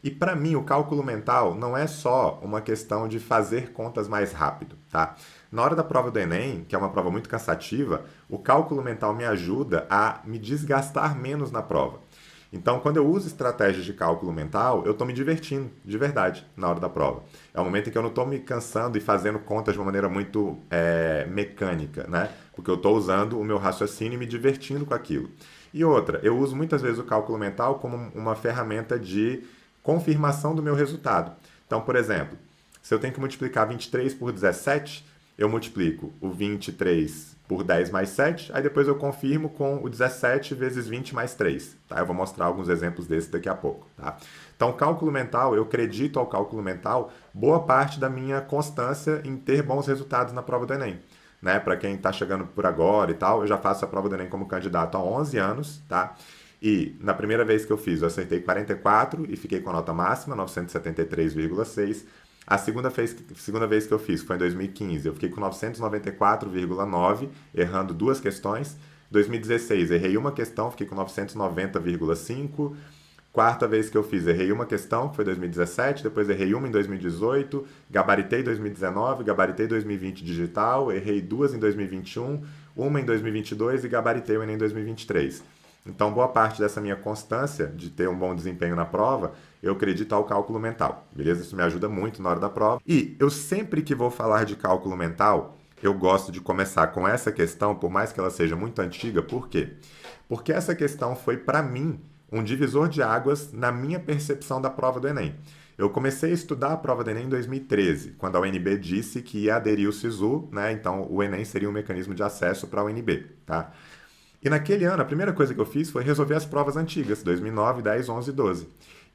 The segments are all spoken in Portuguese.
E para mim, o cálculo mental não é só uma questão de fazer contas mais rápido, tá? Na hora da prova do Enem, que é uma prova muito cansativa, o cálculo mental me ajuda a me desgastar menos na prova. Então, quando eu uso estratégias de cálculo mental, eu estou me divertindo, de verdade, na hora da prova. É um momento em que eu não estou me cansando e fazendo contas de uma maneira muito mecânica, né? Porque eu estou usando o meu raciocínio e me divertindo com aquilo. E outra, eu uso muitas vezes o cálculo mental como uma ferramenta de confirmação do meu resultado. Então, por exemplo, se eu tenho que multiplicar 23 por 17, eu multiplico o 23 por 10 mais 7, aí depois eu confirmo com o 17 vezes 20 mais 3. Tá? Eu vou mostrar alguns exemplos desses daqui a pouco. Tá? Então, cálculo mental, eu acredito ao cálculo mental boa parte da minha constância em ter bons resultados na prova do Enem. Né? Para quem está chegando por agora e tal, eu já faço a prova do Enem como candidato há 11 anos, tá? E na primeira vez que eu fiz, eu acertei 44 e fiquei com a nota máxima, 973,6. A segunda vez que eu fiz foi em 2015, eu fiquei com 994,9, errando duas questões. 2016, errei uma questão, fiquei com 990,5. Quarta vez que eu fiz, errei uma questão, que foi 2017, depois errei uma em 2018, gabaritei 2019, gabaritei 2020 digital, errei duas em 2021, uma em 2022 e gabaritei o Enem em 2023. Então, boa parte dessa minha constância de ter um bom desempenho na prova, eu acredito ao cálculo mental, beleza? Isso me ajuda muito na hora da prova. E eu sempre que vou falar de cálculo mental, eu gosto de começar com essa questão, por mais que ela seja muito antiga, por quê? Porque essa questão foi, para mim, um divisor de águas na minha percepção da prova do Enem. Eu comecei a estudar a prova do Enem em 2013, quando a UNB disse que ia aderir o SISU, né? Então o Enem seria um mecanismo de acesso para a UNB, tá? E naquele ano, a primeira coisa que eu fiz foi resolver as provas antigas, 2009, 10, 11 e 12.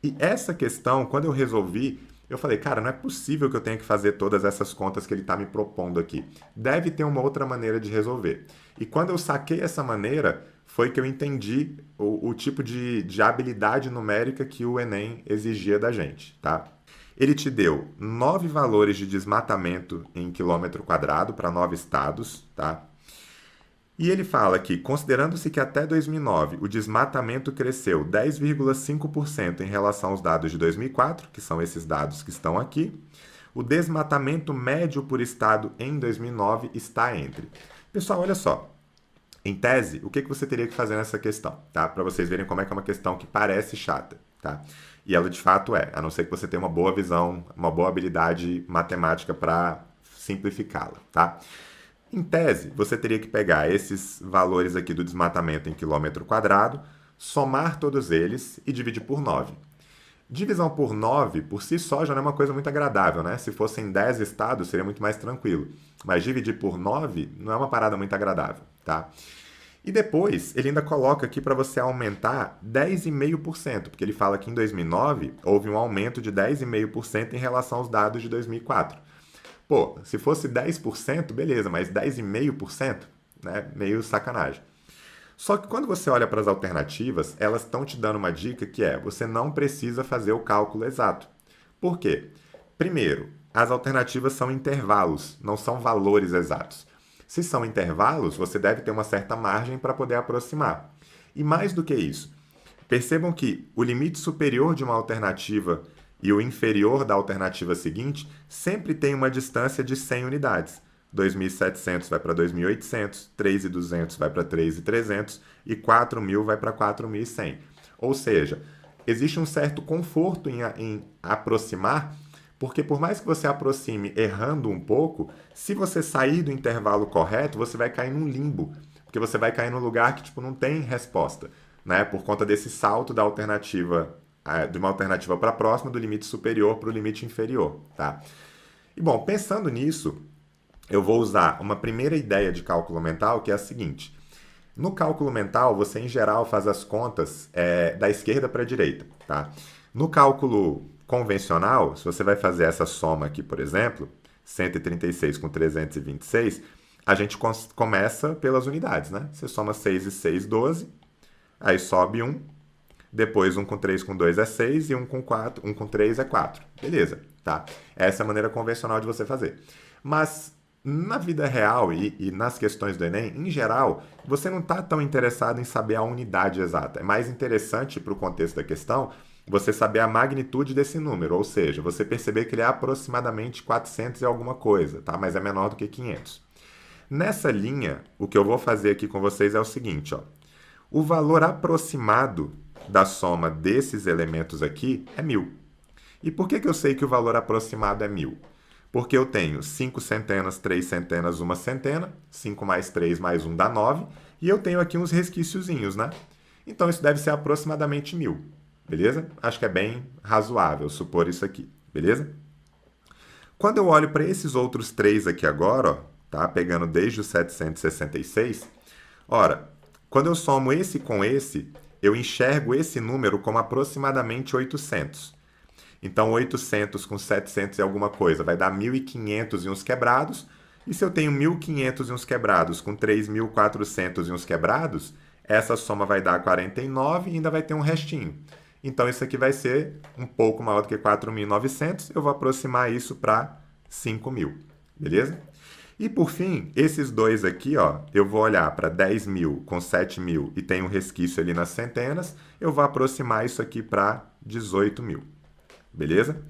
E essa questão, quando eu resolvi, eu falei, cara, não é possível que eu tenha que fazer todas essas contas que ele está me propondo aqui. Deve ter uma outra maneira de resolver. E quando eu saquei essa maneira, foi que eu entendi o tipo de habilidade numérica que o Enem exigia da gente, tá? Ele te deu 9 valores de desmatamento em quilômetro quadrado para 9 estados, tá? E ele fala que, considerando-se que até 2009 o desmatamento cresceu 10,5% em relação aos dados de 2004, que são esses dados que estão aqui, o desmatamento médio por estado em 2009 está entre. Pessoal, olha só. Em tese, o que você teria que fazer nessa questão, tá? Para vocês verem como é que é uma questão que parece chata, tá? E ela de fato é, a não ser que você tenha uma boa visão, uma boa habilidade matemática para simplificá-la, tá? Em tese, você teria que pegar esses valores aqui do desmatamento em quilômetro quadrado, somar todos eles e dividir por 9. Divisão por 9, por si só, já não é uma coisa muito agradável, né? Se fossem 10 estados, seria muito mais tranquilo. Mas dividir por 9 não é uma parada muito agradável, tá? E depois, ele ainda coloca aqui para você aumentar 10,5%, porque ele fala que em 2009 houve um aumento de 10,5% em relação aos dados de 2004. Pô, se fosse 10%, beleza, mas 10,5%, né? Meio sacanagem. Só que quando você olha para as alternativas, elas estão te dando uma dica que é, você não precisa fazer o cálculo exato. Por quê? Primeiro, as alternativas são intervalos, não são valores exatos. Se são intervalos, você deve ter uma certa margem para poder aproximar. E mais do que isso, percebam que o limite superior de uma alternativa e o inferior da alternativa seguinte sempre tem uma distância de 100 unidades. 2.700 vai para 2.800, 3.200 vai para 3.300 e 4.000 vai para 4.100. Ou seja, existe um certo conforto em aproximar, porque por mais que você aproxime errando um pouco, se você sair do intervalo correto, você vai cair num limbo, porque você vai cair num lugar que tipo, não tem resposta, né? Por conta desse salto da alternativa, de uma alternativa para a próxima, do limite superior para o limite inferior. Tá? E bom, pensando nisso, eu vou usar uma primeira ideia de cálculo mental, que é a seguinte. No cálculo mental, você em geral faz as contas da esquerda para a direita. Tá? No cálculo convencional, se você vai fazer essa soma aqui, por exemplo, 136 com 326, a gente começa pelas unidades, né? Você soma 6 e 6, 12, aí sobe 1, depois 1 com 3 com 2 é 6 e 1 com 4, 1 com 3 é 4. Beleza, tá? Essa é a maneira convencional de você fazer. Mas na vida real e nas questões do Enem, em geral, você não está tão interessado em saber a unidade exata. É mais interessante para o contexto da questão você saber a magnitude desse número, ou seja, você perceber que ele é aproximadamente 400 e alguma coisa, tá? Mas é menor do que 500. Nessa linha, o que eu vou fazer aqui com vocês é o seguinte, ó. O valor aproximado da soma desses elementos aqui é 1.000. E por que eu sei que o valor aproximado é 1.000? Porque eu tenho 5 centenas, 3 centenas, 1 centena, 5 mais 3 mais 1 dá 9, e eu tenho aqui uns resquíciozinhos, né? Então isso deve ser aproximadamente 1.000, beleza? Acho que é bem razoável supor isso aqui, beleza? Quando eu olho para esses outros três aqui agora, ó, tá? Pegando desde o 766, ora, quando eu somo esse com esse, eu enxergo esse número como aproximadamente 800. Então, 800 com 700 e alguma coisa vai dar 1.500 e uns quebrados. E se eu tenho 1.500 e uns quebrados com 3.400 e uns quebrados, essa soma vai dar 49 e ainda vai ter um restinho. Então, isso aqui vai ser um pouco maior do que 4.900. Eu vou aproximar isso para 5.000, beleza? E, por fim, esses dois aqui, ó, eu vou olhar para 10.000 com 7.000 e tem um resquício ali nas centenas. Eu vou aproximar isso aqui para 18.000. Beleza?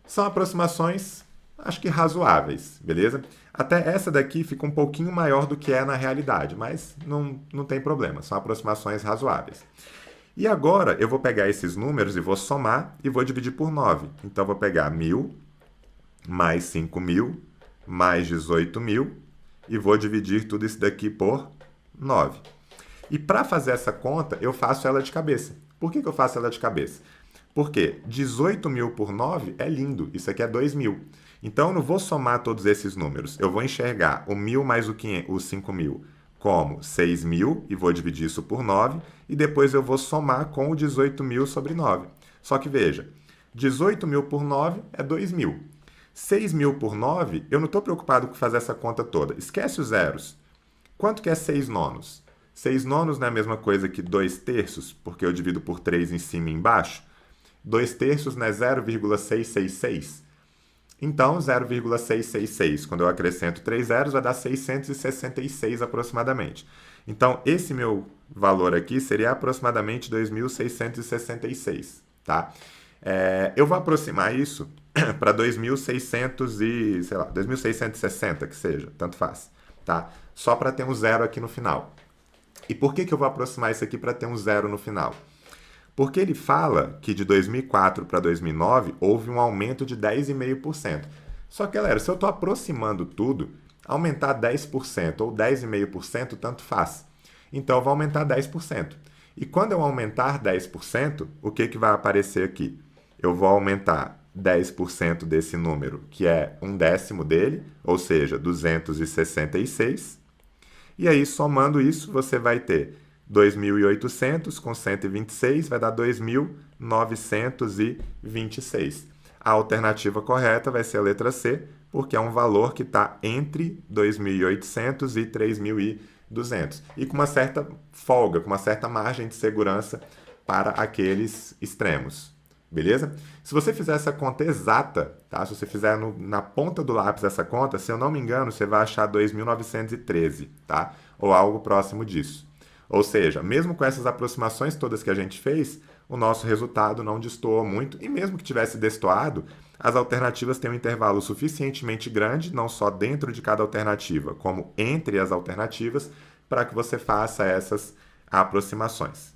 São aproximações, acho que razoáveis, beleza? Até essa daqui fica um pouquinho maior do que é na realidade, mas não tem problema, são aproximações razoáveis. E agora eu vou pegar esses números e vou somar e vou dividir por 9. Então eu vou pegar 1.000 mais 5.000 mais 18.000 e vou dividir tudo isso daqui por 9. E para fazer essa conta, eu faço ela de cabeça. Por que eu faço ela de cabeça? Porque 18.000 por 9 é lindo, isso aqui é 2.000. Então, eu não vou somar todos esses números. Eu vou enxergar o 1.000 mais o 5.000 como 6.000 e vou dividir isso por 9. E depois eu vou somar com o 18.000 sobre 9. Só que veja, 18.000 por 9 é 2.000. 6.000 por 9, eu não estou preocupado com fazer essa conta toda. Esquece os zeros. Quanto que é 6 nonos? 6 nonos não é a mesma coisa que 2 terços, porque eu divido por 3 em cima e embaixo. 2 terços não é 0,666? Então, 0,666, quando eu acrescento 3 zeros, vai dar 666 aproximadamente. Então, esse meu valor aqui seria aproximadamente 2.666, tá? Eu vou aproximar isso para 2.600 e, sei lá, 2.660, que seja, tanto faz, tá? Só para ter um zero aqui no final. E por que eu vou aproximar isso aqui para ter um zero no final? Porque ele fala que de 2004 para 2009 houve um aumento de 10,5%. Só que, galera, se eu estou aproximando tudo, aumentar 10% ou 10,5% tanto faz. Então, eu vou aumentar 10%. E quando eu aumentar 10%, o que vai aparecer aqui? Eu vou aumentar 10% desse número, que é 1/10 dele, ou seja, 266. E aí, somando isso, você vai ter 2.800 com 126 vai dar 2.926. A alternativa correta vai ser a letra C, porque é um valor que está entre 2.800 e 3.200. E com uma certa folga, com uma certa margem de segurança para aqueles extremos. Beleza? Se você fizer essa conta exata, tá? Se você fizer na ponta do lápis essa conta, se eu não me engano, você vai achar 2.913, tá? Ou algo próximo disso. Ou seja, mesmo com essas aproximações todas que a gente fez, o nosso resultado não destoou muito. E mesmo que tivesse destoado, as alternativas têm um intervalo suficientemente grande, não só dentro de cada alternativa, como entre as alternativas, para que você faça essas aproximações.